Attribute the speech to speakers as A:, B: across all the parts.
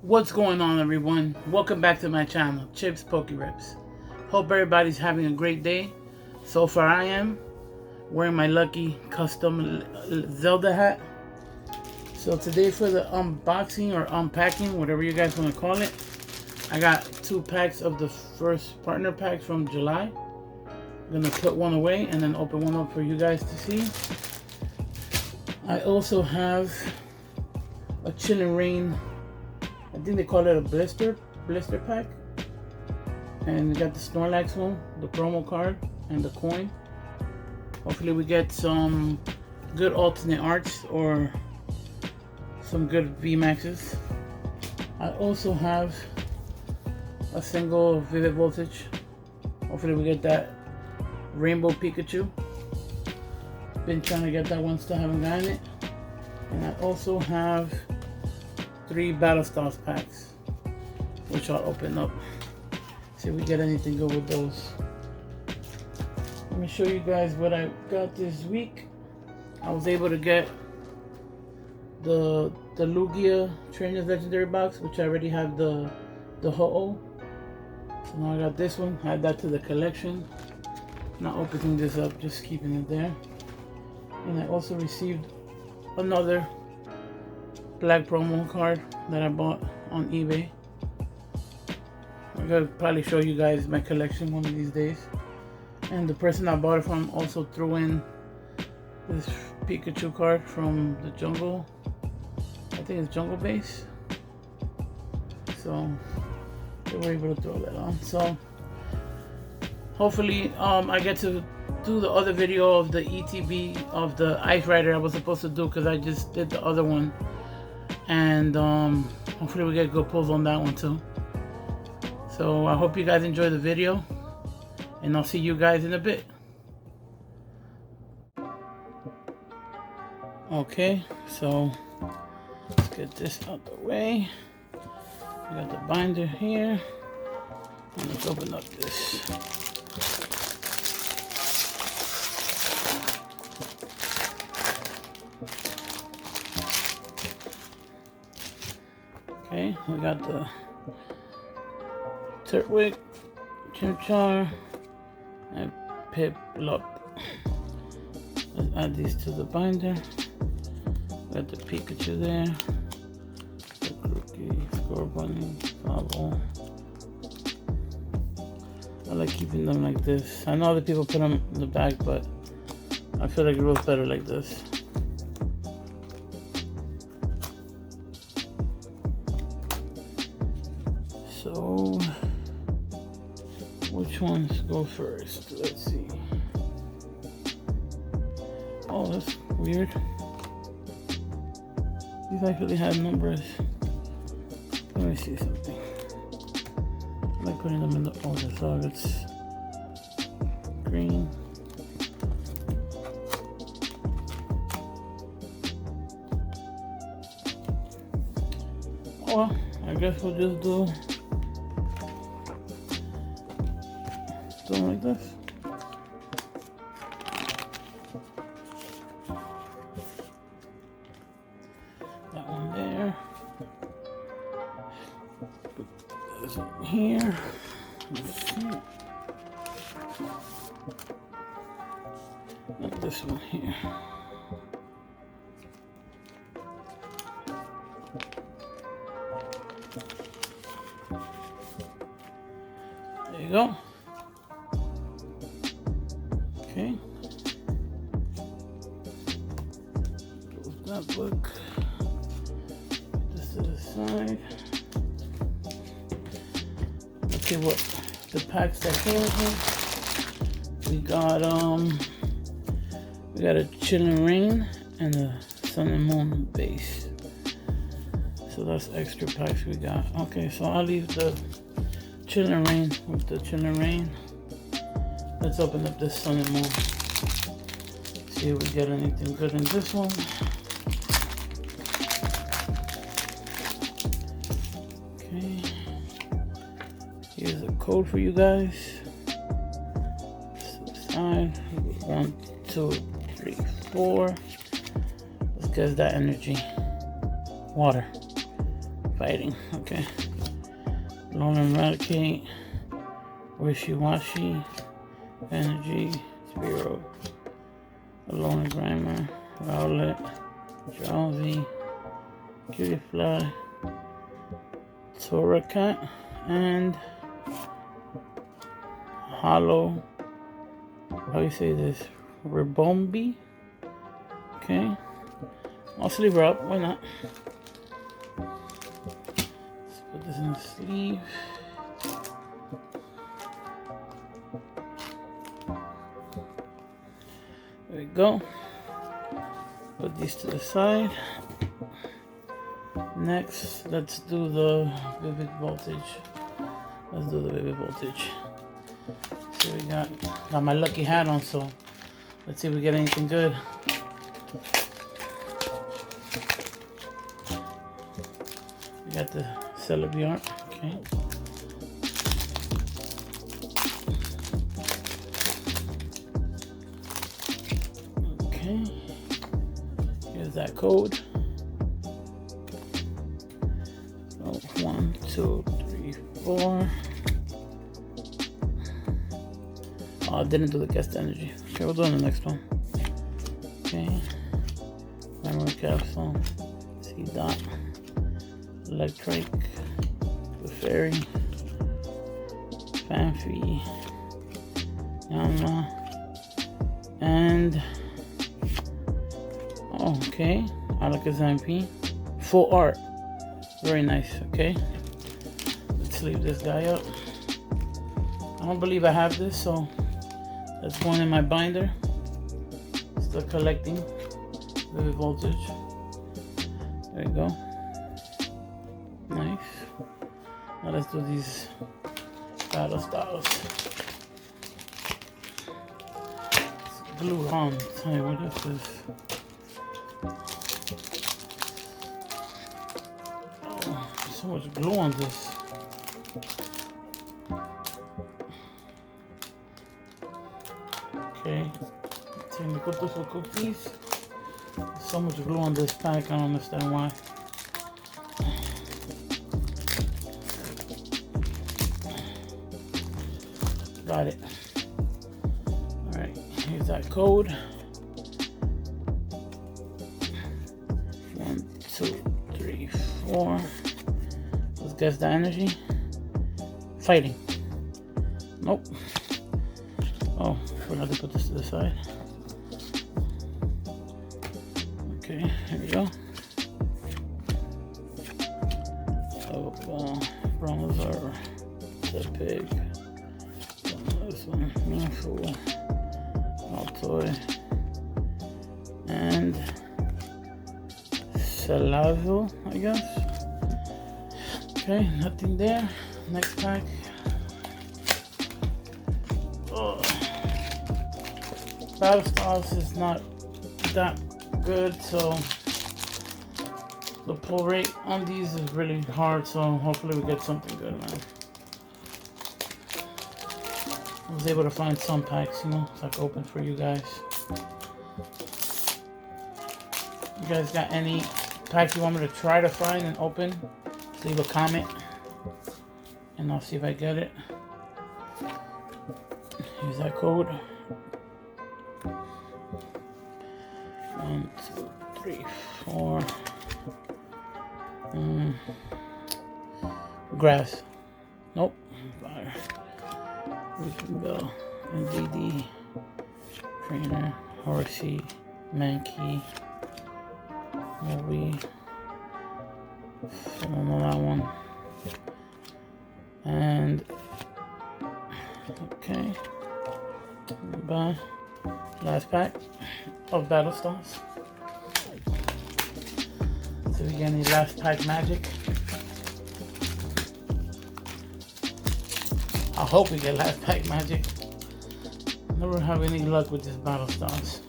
A: What's going on, everyone? Welcome back to my channel, Chips Pokereps. Hope everybody's having a great day. So far I am wearing my lucky custom Zelda hat. So today for the unboxing or unpacking, whatever you guys want to call it, I got 2 packs of the first partner packs from July. I'm gonna put one away and then open one up for you guys to see. I also have a Chill and Rain, I think they call it a blister pack, and we got the Snorlax one, the promo card, and the coin. Hopefully we get some good alternate arts or some good VMAXs. I also have a single Vivid Voltage. Hopefully we get that Rainbow Pikachu. Been trying to get that one, still haven't gotten it. And I also have 3 Battle Styles packs, which I'll open up. See if we get anything good with those. Let me show you guys what I got this week. I was able to get the Lugia Trainer's Legendary box, which I already have the Ho-Oh. So now I got this one, add that to the collection. Not opening this up, just keeping it there. And I also received another black promo card that I bought on eBay. I'm gonna probably show you guys my collection one of these days. And the person I bought it from also threw in this Pikachu card from the jungle. I think it's Jungle Base. So they were able to throw that on. So hopefully I get to do the other video of the ETB of the Ice Rider I was supposed to do, because I just did the other one. And hopefully we get good pulls on that one too. So I hope you guys enjoy the video, and I'll see you guys in a bit. Okay, so let's get this out the way. We got the binder here, and let's open up this. Okay, we got the Turtwig, Chimchar, and Piplup. Let's add these to the binder. Got the Pikachu there, the Grookey, Scorbunny, Fable. I like keeping them like this. I know other people put them in the back, but I feel like it looks better like this. So, which ones go first? Let's see. Oh, that's weird. These actually have numbers. Let me see something. I like putting them in the order. So it's green. Oh, well, I guess we'll just do something like this. That one there. Put this one here. Let's see. And this one here. There you go. Okay. Close that book. Put this to the side. Okay, what the packs that came with it. We got a Chill and Rain and a Sun and Moon base. So that's extra packs we got. Okay, so I'll leave the Chill and Rain with the Chill and Rain. Let's open up this Sun and Moon. See if we get anything good in this one. Okay. Here's a code for you guys. Side. 1, 2, 3, 4. Let's get that energy. Water. Fighting, okay. Lone Eradicate, Wishy-Washy, Energy, Spearow, Alone Grammar, Rowlet, Drowsy, Cutie Fly, Torracat, and Hollow, how do you say this? Ribombi? Okay. I'll sleeve her up, why not? Let's put this in the sleeve. There we go. Put these to the side. Next, let's do the Vivid Voltage. Let's do the Vivid Voltage. So we got my lucky hat on, so let's see if we get anything good. We got the Celebi art, okay. Okay, here's that code. So 1, 2, 3, 4. Oh, I didn't do the guest energy. Okay, we'll do the next one. Okay, memory capsule, C dot, Electric, the Fairy, Fanfi, Yama, and oh, okay, Alakazam P, full art, very nice. Okay, let's leave this guy up. I don't believe I have this, so that's going in my binder. Still collecting Vivid Voltage. There you go. Nice. Now let's do these battle styles. It's glued on. Hey, what is this? Oh, so much glue on this. Okay, technical difficulties. There's so much glue on this pack, I don't understand why. Got it. Alright, here's that code. 1, 2, 3, 4. Let's guess the energy. Fighting. Nope. Oh, forgot to put this to the side. Okay, here we go. So, Bronzor, the pig. This one, Manful, Altoy, and Salavo, I guess. Okay, nothing there. Next pack. Oh. Battle Styles is not that good, so the pull rate on these is really hard, so hopefully we get something good, man. I was able to find some packs, you know, so I can open for you guys. You guys got any packs you want me to try to find and open? Just leave a comment and I'll see if I get it. Here's that code. 1, 2, 3, 4. Grass. Nope. Fire. We can go. NDD. Trainer. Horsey. Mankey. Movie. I don't know that one. And okay. Bye. Last pack of Battle Stars. So we get any last pack magic. I hope we get last pack magic. Never have any luck with this Battle Stars.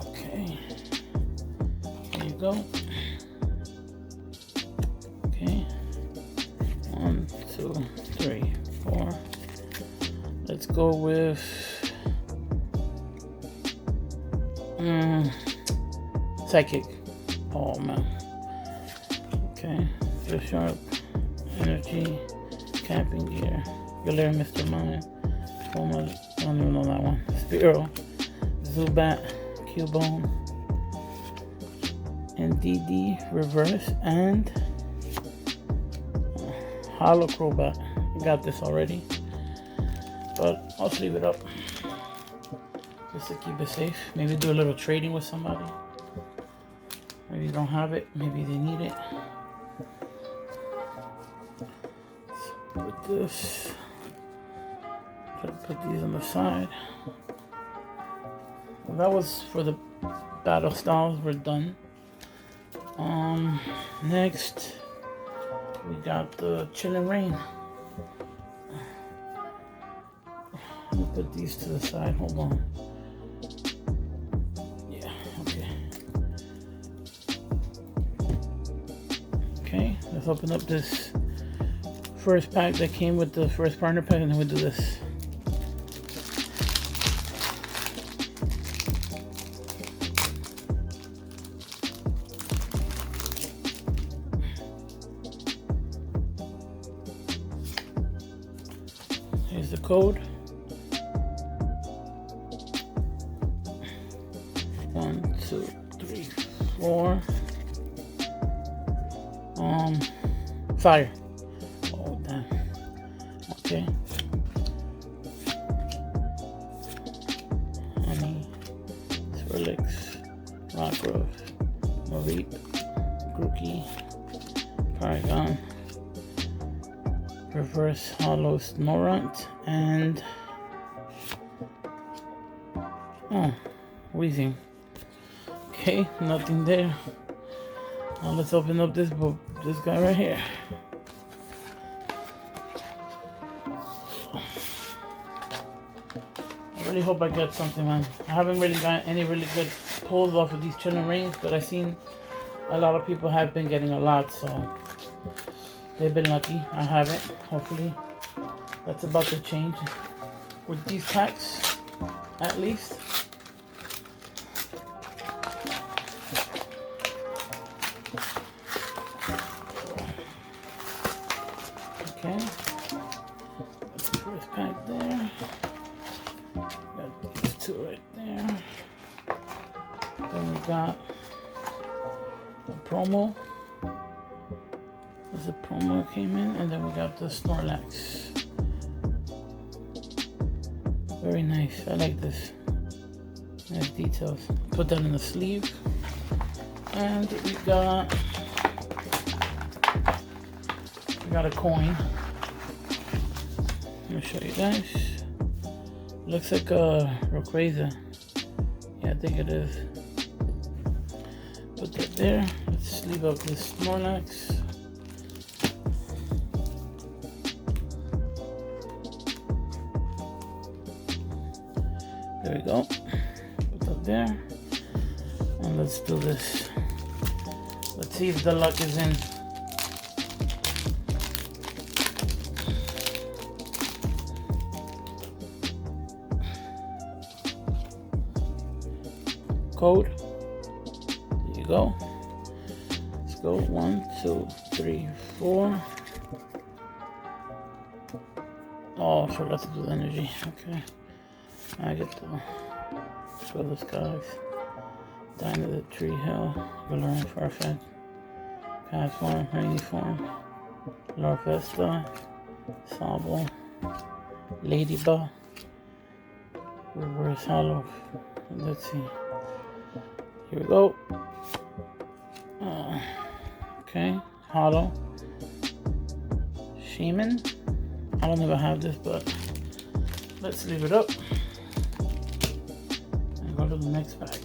A: Okay. There you go. Okay. 1, 2, 3, 4. Let's go with Psychic. Oh man. Okay. Real Sharp. Energy. Camping Gear. Galarian Mr. Mime. Formal. I don't even know that one. Spearow. Zubat. Cubone. And DD. Reverse. And Hollow Crobat. I got this already. But I'll just leave it up. Just to keep it safe. Maybe do a little trading with somebody. Maybe you don't have it. Maybe they need it. Let's put this. Put these on the side. Well, that was for the battle styles. We're done. Next we got the Chillin' Rain. Let me put these to the side. Hold on. Yeah. Okay. Okay. Let's open up this first pack that came with the first partner pack, and then we'll do this. Here's the code. 1, 2, 3, 4. Fire. Oh damn. Okay. Honey, Snorlax, Rockruff, Mareep, Grookey, Paragon, Reverse Hollow Snorlax, and Weezing. Okay, nothing there. Now let's open up this book. This guy right here. I really hope I get something, man. I haven't really got any really good pulls off of these Chillin' Rains, but I've seen a lot of people have been getting a lot, so they've been lucky. I haven't. Hopefully that's about to change with these packs, at least. Okay, that's the first pack there. Got these two right there. Then we got the promo. There's a promo that came in, and then we got the Snorlax. Very nice. I like this. Nice details. Put that in the sleeve. And we got a coin. Let me show you guys. Looks like a Rayquaza. Yeah, I think it is. Put that there. Let's sleeve up this Snorlax. There we go. Put that there. And let's do this. Let's see if the luck is in. Code. There you go. Let's go. 1, 2, 3, 4. Oh, I forgot to do the energy. Okay. I get to show this guys. Down to the Tree Hill. Galarian Farfetch. Castform. Rainy Form. Larvesta. Sobble. Ladybug. Reverse Hollow. Let's see. Here we go. Okay, Hollow. Shaman. I don't ever have this, but let's leave it up and go to the next pack.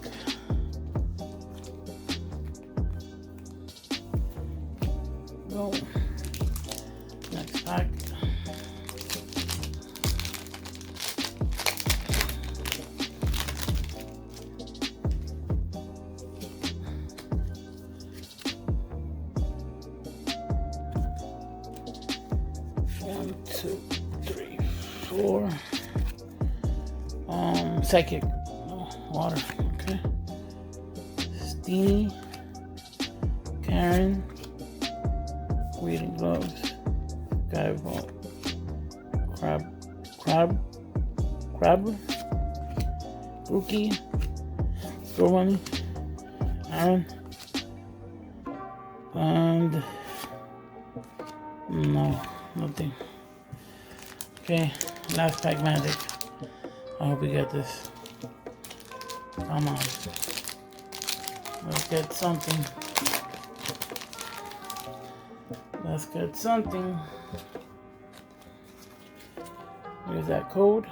A: Go. Next pack. One, two, three, four. Psychic. Oh, water. Okay. Steamy. Aaron, Weeding Gloves, Guyvo, Crab, Rookie, Go Money, Aaron, and no, nothing. Okay, last pack magic. I hope we get this. Come on. Let's get something. Let's get something. Here's that code.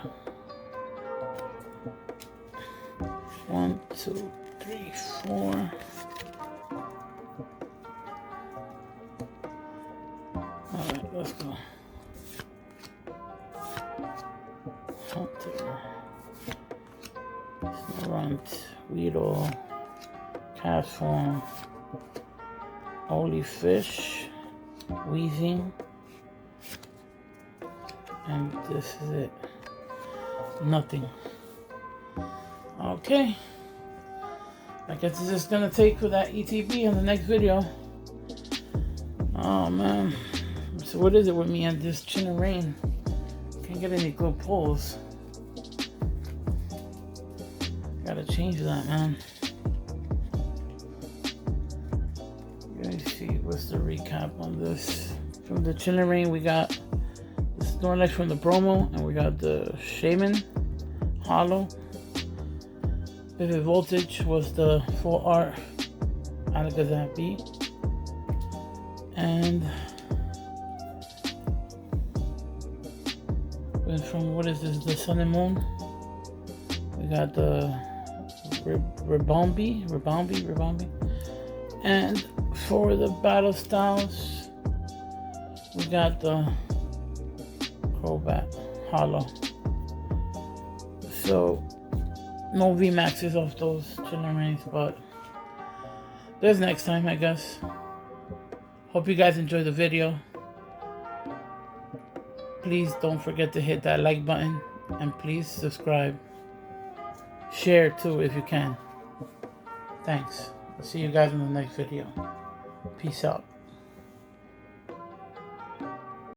A: 1, 2, 3, 4. Alright, let's go. Hunter, Snorunt, Weedle, Castform, Holy Fish, Weezing, and this is it. Nothing. Okay. I guess it's just gonna take for that ETB in the next video. Oh man. So what is it with me and this chin and rain? Can't get any good pulls. Gotta change that, man. Let me see, what's the recap on this? From the chin and rain, we got the Snorlax from the promo, and we got the Shaman Hollow. Vivid Voltage was the full art Alakazam B. And from, what is this, the Sun and Moon, we got the Rebombi. And for the battle styles, we got the Crobat Hollow. So no VMAXs off those Chillermains, but there's next time, I guess. Hope you guys enjoyed the video. Please don't forget to hit that like button, and please subscribe. Share too if you can. Thanks. I'll see you guys in the next video. Peace out.